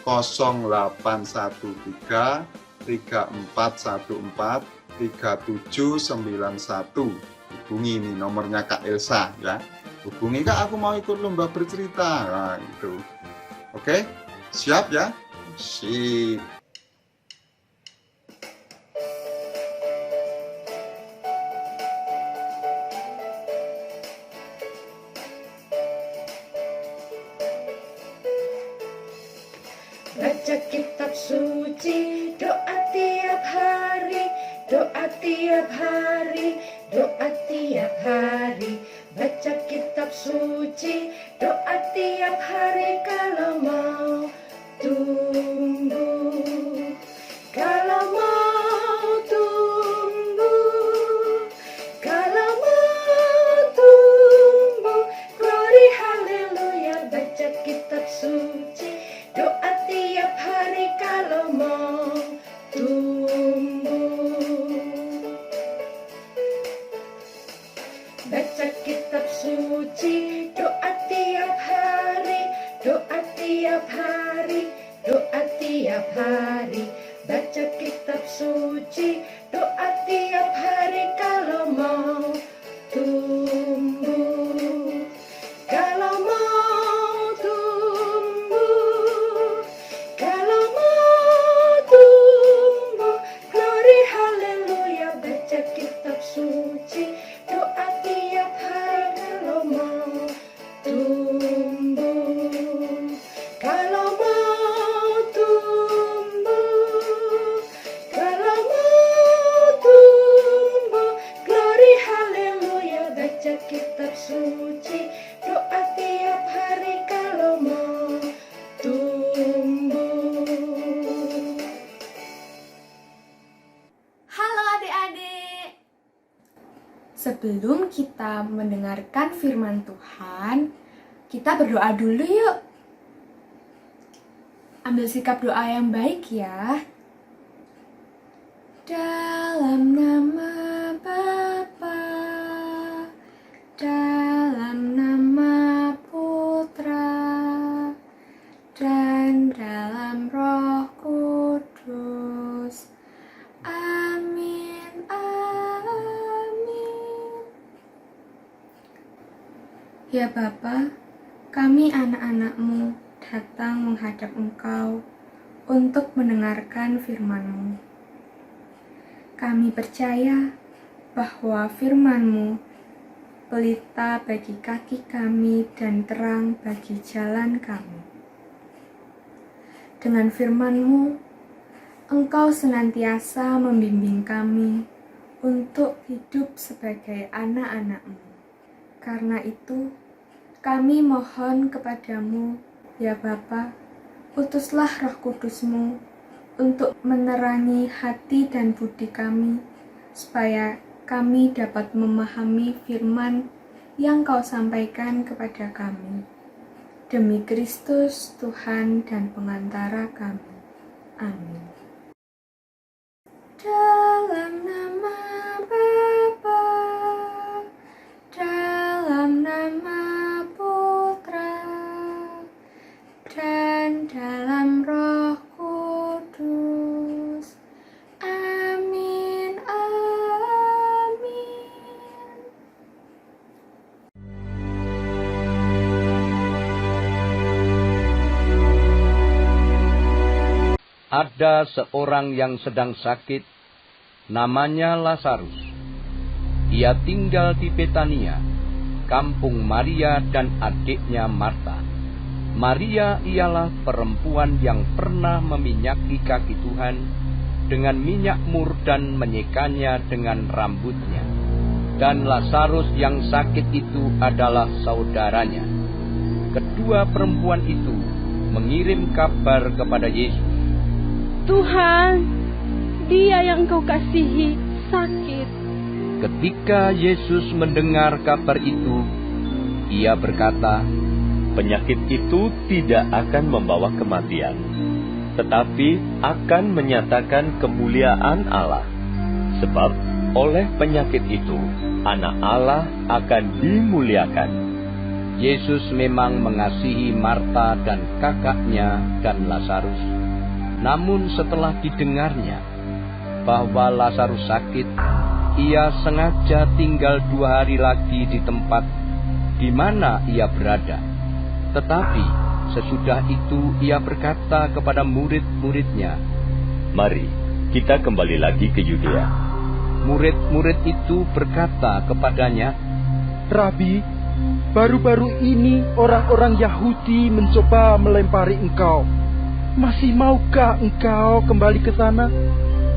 0813 3414 3791. Hubungi ini nomornya Kak Elsa ya. Hubungi Kak, aku mau ikut lomba bercerita. Nah, gitu. Oke? Siap ya? Sip. Baca kitab suci, doa tiap hari, doa tiap hari, doa tiap hari. Baca kitab suci, doa tiap hari kalau mau tumbuh. Kalau mau tumbuh, kalau mau tumbuh, glory haleluya. Baca kitab suci, doa tiap hari kalau mau tumbuh. Baca kitab suci, doa tiap hari, doa tiap hari, doa tiap hari. Baca kitab suci, doa tiap hari kalau mau tumbuh. Kalau mau tumbuh, kalau mau tumbuh, glory haleluya. Baca kitab suci, doa tiap hari kalau mau tumbuh. Kalau mau tumbuh, kalau mau tumbuh, glory haleluya. Baca kitab suci, doa tiap hari kalau mau tumbuh. Halo adik-adik. Sebelum kita mendengarkan firman Tuhan, kita berdoa dulu yuk. Ambil sikap doa yang baik ya. Dalam nama Bapa, dalam nama Putra, dan dalam Roh Kudus. Amin, amin. Ya Bapa, kami anak-anak-Mu datang menghadap Engkau untuk mendengarkan firman-Mu. Kami percaya bahwa firman-Mu pelita bagi kaki kami dan terang bagi jalan kami. Dengan firman-Mu, Engkau senantiasa membimbing kami untuk hidup sebagai anak-anak-Mu. Karena itu, kami mohon kepadamu, ya Bapa, utuslah Roh Kudus-Mu untuk menerangi hati dan budi kami, supaya kami dapat memahami firman yang Kau sampaikan kepada kami. Demi Kristus, Tuhan dan pengantara kami. Amin. Dalam nama Bapa, dalam nama Putra, dan dalam Roh Kudus. Amin, amin. Ada seorang yang sedang sakit, namanya Lazarus. Ia tinggal di Betania, kampung Maria dan adiknya Marta. Maria ialah perempuan yang pernah meminyaki kaki Tuhan dengan minyak mur dan menyekanya dengan rambutnya. Dan Lazarus yang sakit itu adalah saudaranya. Kedua perempuan itu mengirim kabar kepada Yesus. Tuhan, dia yang Engkau kasihi sakit. Ketika Yesus mendengar kabar itu, ia berkata, penyakit itu tidak akan membawa kematian, tetapi akan menyatakan kemuliaan Allah. Sebab oleh penyakit itu, Anak Allah akan dimuliakan. Yesus memang mengasihi Marta dan kakaknya dan Lazarus. Namun setelah didengarnya bahwa Lazarus sakit, ia sengaja tinggal 2 hari lagi di tempat di mana ia berada. Tetapi sesudah itu ia berkata kepada murid-muridnya, "Mari, kita kembali lagi ke Yudea." Murid-murid itu berkata kepadanya, Rabi, baru-baru ini orang-orang Yahudi mencoba melempari engkau. Masih maukah engkau kembali ke sana?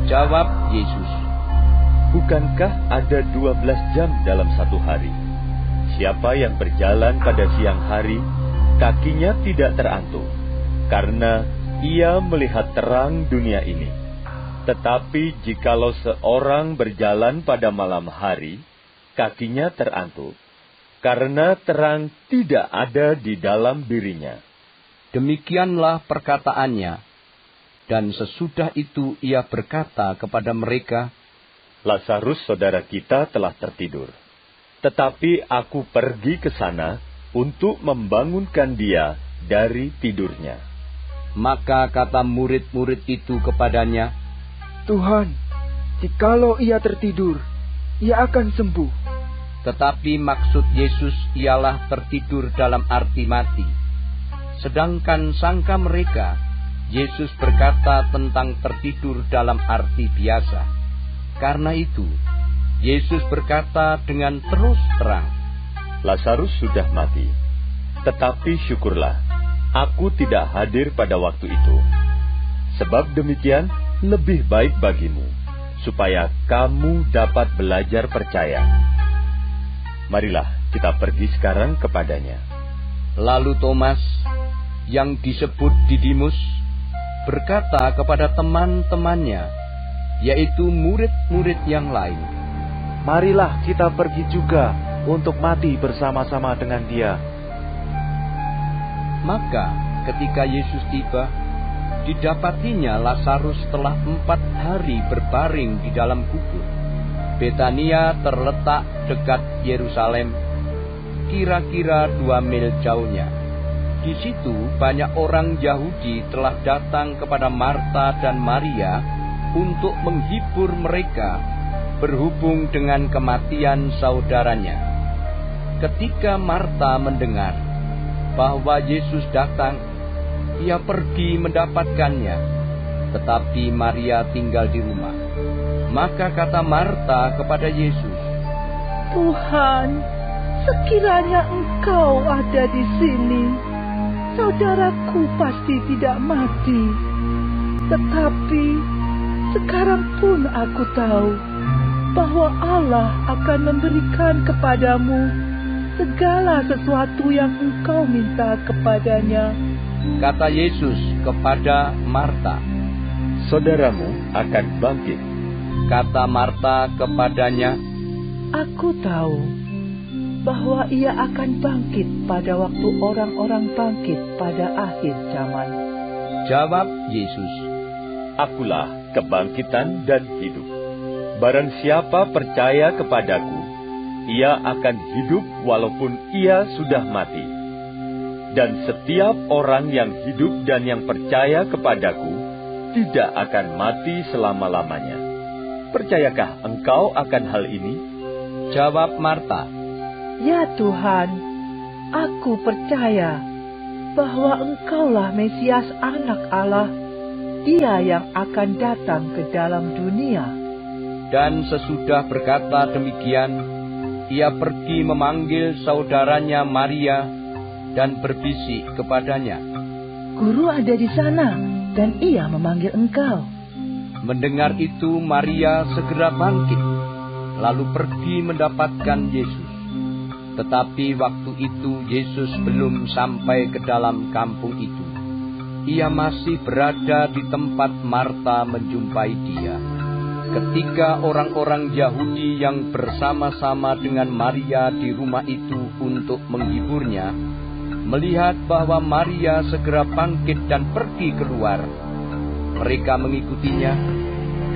Jawab Yesus, "Bukankah ada 12 jam dalam satu hari? Siapa yang berjalan pada siang hari, kakinya tidak terantuk, karena ia melihat terang dunia ini. Tetapi jikalau seorang berjalan pada malam hari, kakinya terantuk, karena terang tidak ada di dalam dirinya." Demikianlah perkataannya. Dan sesudah itu ia berkata kepada mereka, "Lazarus saudara kita telah tertidur. Tetapi aku pergi ke sana untuk membangunkan dia dari tidurnya." Maka kata murid-murid itu kepadanya, Tuhan, jikalau ia tertidur, ia akan sembuh. tetapi maksud Yesus ialah tertidur dalam arti mati. Sedangkan sangka mereka, Yesus berkata tentang tertidur dalam arti biasa. Karena itu, Yesus berkata dengan terus terang, "Lazarus sudah mati. Tetapi syukurlah, aku tidak hadir pada waktu itu. Sebab demikian lebih baik bagimu, supaya kamu dapat belajar percaya. Marilah kita pergi sekarang kepadanya." Lalu Thomas, yang disebut Didimus, berkata kepada teman-temannya, yaitu murid-murid yang lain, Marilah kita pergi juga untuk mati bersama-sama dengan dia. Maka ketika Yesus tiba, didapatinya Lazarus telah 4 hari berbaring di dalam kubur. Betania terletak dekat Yerusalem, kira-kira 2 mil jauhnya. Di situ banyak orang Yahudi telah datang kepada Marta dan Maria untuk menghibur mereka berhubung dengan kematian saudaranya. Ketika Marta mendengar bahwa Yesus datang, ia pergi mendapatkannya, tetapi Maria tinggal di rumah. Maka kata Marta kepada Yesus, Tuhan, sekiranya Engkau ada di sini, saudaraku pasti tidak mati. Tetapi sekarang pun aku tahu bahwa Allah akan memberikan kepadamu segala sesuatu yang engkau minta kepadanya. kata Yesus kepada Marta. "Saudaramu akan bangkit." Kata Marta kepadanya, Aku tahu bahwa ia akan bangkit pada waktu orang-orang bangkit pada akhir zaman. jawab Yesus, "Akulah kebangkitan dan hidup. Barang siapa percaya kepadaku, ia akan hidup walaupun ia sudah mati. Dan setiap orang yang hidup dan yang percaya kepadaku tidak akan mati selama-lamanya. Percayakah engkau akan hal ini?" jawab Marta. Ya Tuhan, aku percaya bahwa Engkaulah Mesias Anak Allah, Dia yang akan datang ke dalam dunia. Dan sesudah berkata demikian, ia pergi memanggil saudaranya Maria dan berbisik kepadanya. Guru ada di sana dan ia memanggil engkau. Mendengar itu Maria segera bangkit, lalu pergi mendapatkan Yesus. Tetapi waktu itu Yesus belum sampai ke dalam kampung itu. Ia masih berada di tempat Marta menjumpai dia. Ketika orang-orang Yahudi yang bersama-sama dengan Maria di rumah itu untuk menghiburnya, melihat bahwa Maria segera bangkit dan pergi keluar, mereka mengikutinya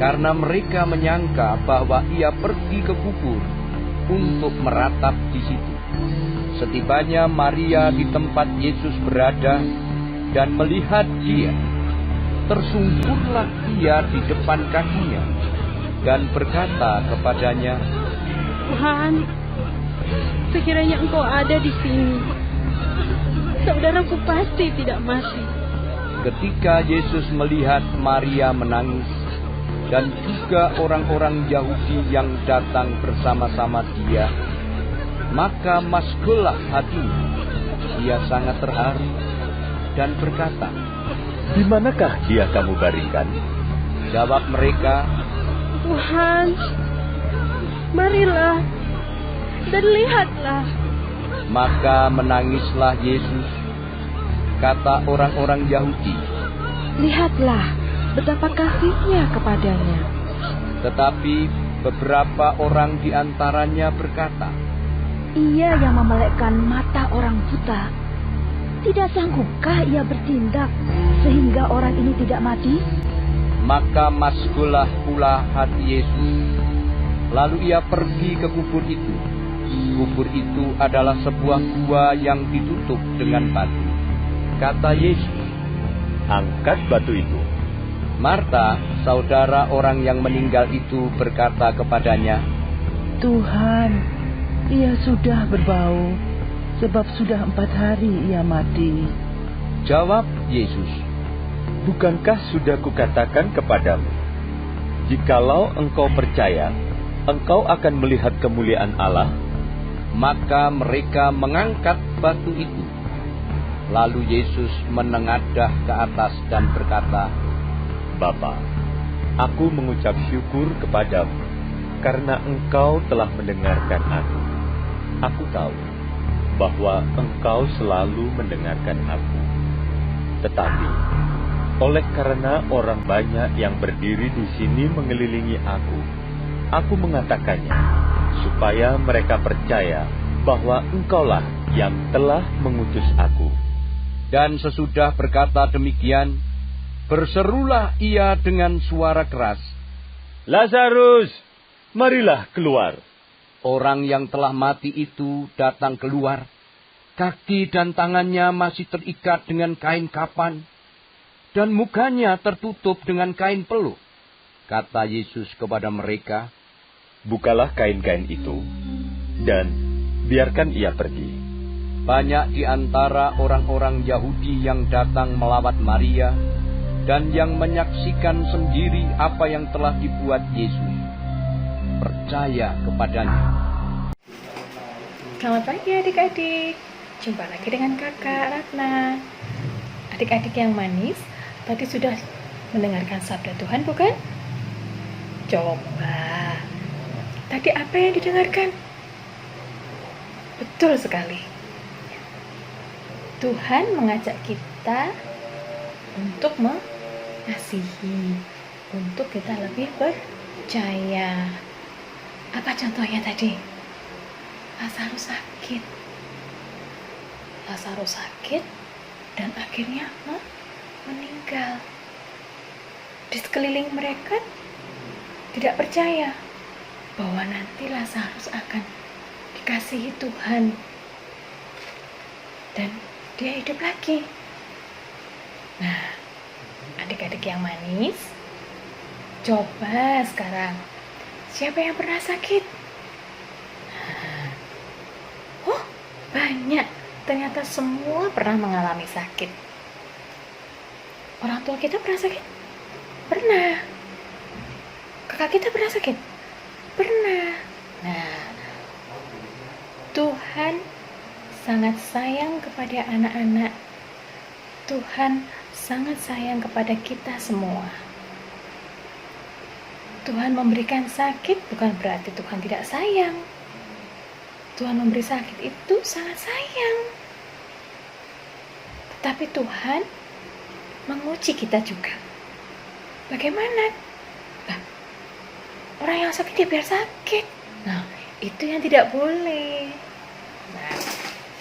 karena mereka menyangka bahwa ia pergi ke kubur untuk meratap di situ. Setibanya Maria di tempat Yesus berada dan melihat dia, tersungkurlah ia di depan kakinya dan berkata kepadanya, Tuhan, sekiranya Engkau ada di sini, saudaraku pasti tidak mati. Ketika Yesus melihat Maria menangis dan juga orang-orang Yahudi yang datang bersama-sama dia, maka maskullah hatinya. Ia sangat terharu dan berkata, "Di manakah dia kamu baringkan?" Jawab mereka, Tuhan, marilah dan lihatlah. maka menangislah Yesus. Kata orang-orang Yahudi, Lihatlah betapa kasihnya kepadanya. tetapi beberapa orang di antaranya berkata, Ia yang memelekkan mata orang buta. Tidak sanggupkah ia bertindak sehingga orang ini tidak mati? maka maskullah pula hati Yesus. Lalu ia pergi ke kubur itu. Kubur itu adalah sebuah gua yang ditutup dengan batu. Kata Yesus, "Angkat batu itu." Marta, saudara orang yang meninggal itu, berkata kepadanya, Tuhan, ia sudah berbau, sebab sudah 4 hari ia mati. Jawab Yesus, "Bukankah sudah kukatakan kepadamu, jikalau engkau percaya, engkau akan melihat kemuliaan Allah?" Maka mereka mengangkat batu itu. Lalu Yesus menengadah ke atas dan berkata, "Bapa, aku mengucap syukur kepadamu, karena engkau telah mendengarkan aku. Aku tahu bahwa engkau selalu mendengarkan aku. Tetapi, oleh karena orang banyak yang berdiri di sini mengelilingi aku mengatakannya, supaya mereka percaya bahwa engkaulah yang telah mengutus aku." Dan sesudah berkata demikian, berserulah ia dengan suara keras, "Lazarus, marilah keluar." Orang yang telah mati itu datang keluar. Kaki dan tangannya masih terikat dengan kain kapan, dan mukanya tertutup dengan kain peluk. Kata Yesus kepada mereka, "Bukalah kain-kain itu, dan biarkan ia pergi." banyak di antara orang-orang Yahudi yang datang melawat Maria, dan yang menyaksikan sendiri apa yang telah dibuat Yesus, percaya kepadanya. Selamat pagi adik-adik. Jumpa lagi dengan kakak Ratna. Adik-adik yang manis, tadi sudah mendengarkan sabda Tuhan bukan? Coba, tadi apa yang didengarkan? Betul sekali. Tuhan mengajak kita untuk mengasihi, untuk kita lebih percaya. Apa contohnya tadi? Lazarus sakit dan akhirnya meninggal. Di sekeliling mereka tidak percaya bahwa nanti Lazarus akan dikasihi Tuhan dan dia hidup lagi. Nah, adik-adik yang manis, coba sekarang, siapa yang pernah sakit? Oh, banyak. Ternyata semua pernah mengalami sakit. Orang tua kita pernah sakit? Pernah. Kakak kita pernah sakit? Pernah. Nah, Tuhan sangat sayang kepada anak-anak. Tuhan sangat sayang kepada kita semua. Tuhan memberikan sakit bukan berarti Tuhan tidak sayang. Tuhan memberi sakit itu sangat sayang. Tetapi Tuhan menguji kita juga. Bagaimana? Nah, orang yang sakit dia biar sakit. Nah, itu yang tidak boleh. Nah,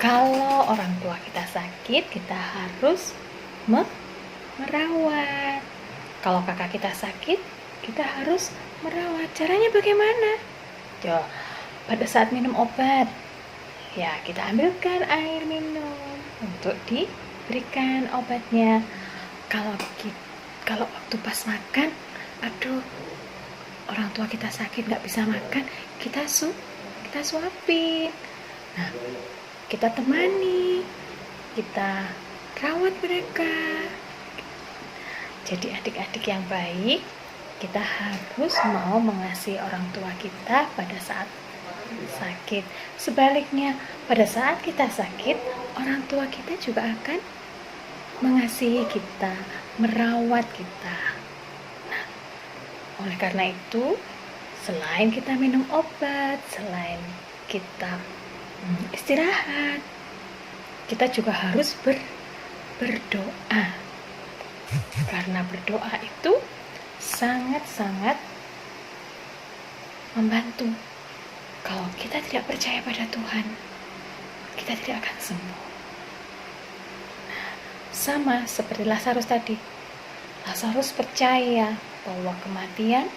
kalau orang tua kita sakit, kita harus merawat. Kalau kakak kita sakit, kita harus merawat. Caranya bagaimana? Pada saat minum obat, ya kita ambilkan air minum untuk diberikan obatnya. Kalau waktu pas makan, aduh, orang tua kita sakit nggak bisa makan, kita suapin. Nah, kita temani, kita rawat mereka. Jadi adik-adik yang baik, kita harus mau mengasihi orang tua kita pada saat sakit. Sebaliknya, pada saat kita sakit, orang tua kita juga akan mengasihi kita, merawat kita. Nah, oleh karena itu, selain kita minum obat, selain kita istirahat, kita juga harus berdoa. Karena berdoa itu sangat-sangat membantu. Kalau kita tidak percaya pada Tuhan, kita tidak akan sembuh. Sama seperti Lazarus tadi. Lazarus percaya bahwa kematian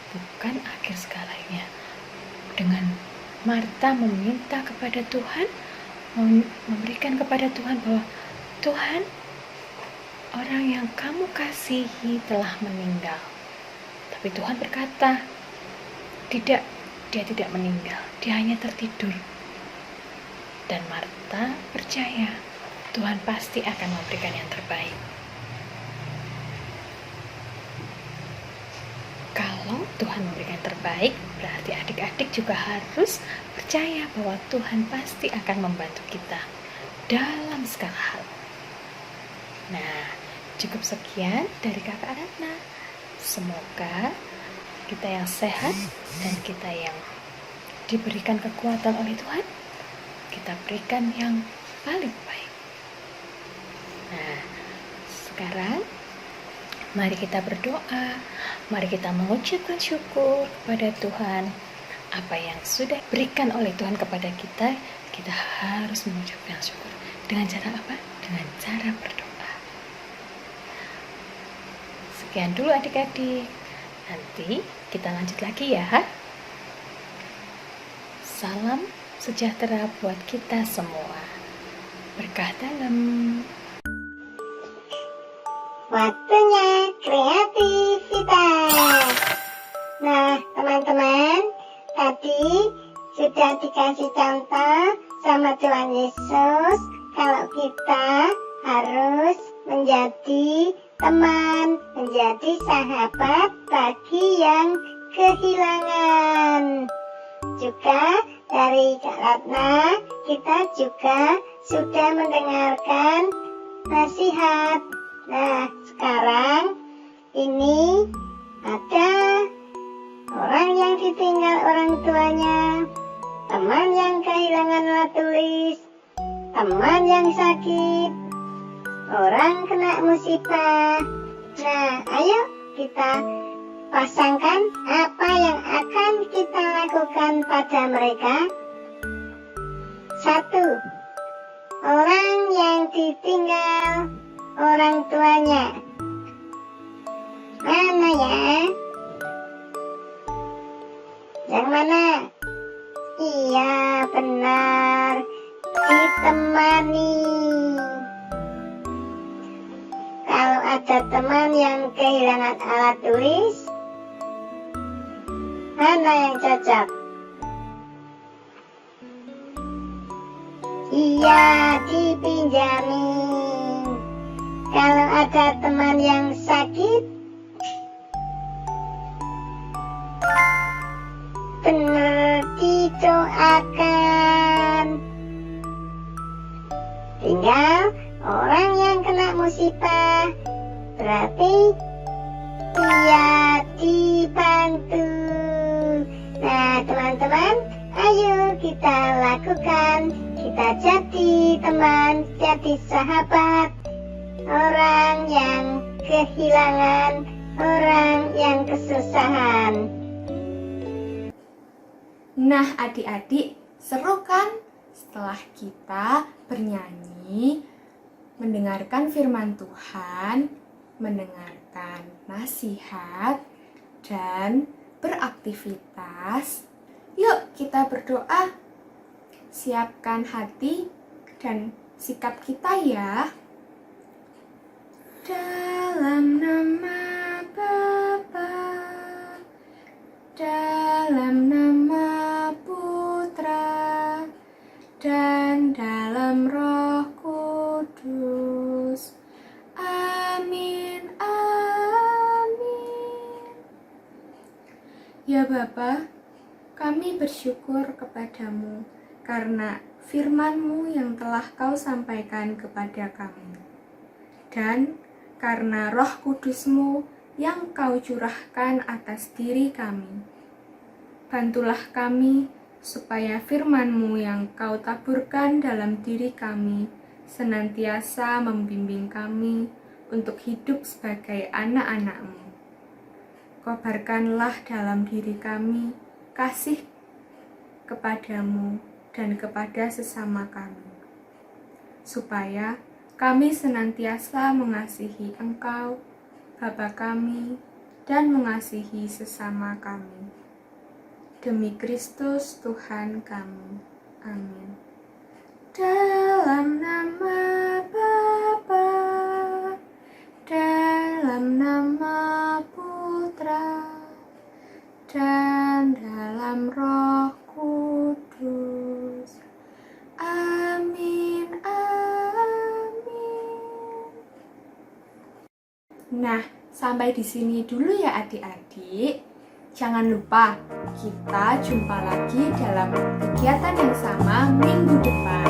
bukan akhir segalanya. Dengan Marta meminta kepada Tuhan, memberikan kepada Tuhan bahwa Tuhan, orang yang kamu kasihi telah meninggal. Tapi Tuhan berkata, tidak, dia tidak meninggal, dia hanya tertidur. Dan Marta percaya Tuhan pasti akan memberikan yang terbaik. Kalau Tuhan memberikan yang terbaik, berarti adik-adik juga harus percaya bahwa Tuhan pasti akan membantu kita dalam segala hal. Nah, cukup sekian dari Kakak Ratna. Semoga kita yang sehat dan kita yang diberikan kekuatan oleh Tuhan, kita berikan yang paling baik. Nah, sekarang mari kita berdoa, mari kita mengucapkan syukur kepada Tuhan. Apa yang sudah berikan oleh Tuhan kepada kita, kita harus mengucapkan syukur. Dengan cara apa? Dengan cara berdoa. Sekian dulu adik-adik. Nanti kita lanjut lagi ya. Salam sejahtera buat kita semua. Berkah dalam. Waktunya kreativitas. Nah, teman-teman, tadi sudah dikasih contoh sama Tuhan Yesus kalau kita harus menjadi teman, menjadi sahabat bagi yang kehilangan. Juga dari Kak Ratna, kita juga sudah mendengarkan nasihat. Nah, sekarang ini ada orang yang ditinggal orang tuanya, teman yang kehilangan alat tulis, teman yang sakit, orang kena musibah. Nah, ayo kita pasangkan apa yang akan kita lakukan pada mereka. 1. Orang yang ditinggal orang tuanya. Mana ya? Yang mana? Iya, benar. Ditemani. Kalau ada teman yang kehilangan alat tulis, mana yang cocok? Iya, dipinjami. Kalau ada teman yang sakit, benar, didoakan. Tinggal orang yang kena musibah, berarti dia dibantu. Nah, teman-teman, ayo kita lakukan. Kita jadi teman, jadi sahabat orang yang kehilangan, orang yang kesusahan. Nah, adik-adik, seru kan? Setelah kita bernyanyi, mendengarkan firman Tuhan, mendengarkan nasihat, dan beraktivitas, yuk kita berdoa. siapkan hati dan sikap kita ya. Dalam nama Bapa, dalam nama Putra, dan dalam Roh Kudus. Amin, amin. Ya Bapa, kami bersyukur kepadamu karena firman-Mu yang telah Kau sampaikan kepada kami. Dan karena Roh Kudus-Mu yang Kau curahkan atas diri kami. Bantulah kami supaya firman-Mu yang Kau taburkan dalam diri kami senantiasa membimbing kami untuk hidup sebagai anak-anak-Mu. Kobarkanlah dalam diri kami kasih kepadamu dan kepada sesama kami, supaya kami senantiasa mengasihi Engkau, Bapa kami, dan mengasihi sesama kami. Demi Kristus Tuhan kami. Amin. Dalam nama Bapa, dalam nama Putra, dan dalam Roh Kudus. Amin, amin. Nah, sampai di sini dulu ya adik-adik. Jangan lupa, kita jumpa lagi dalam kegiatan yang sama minggu depan.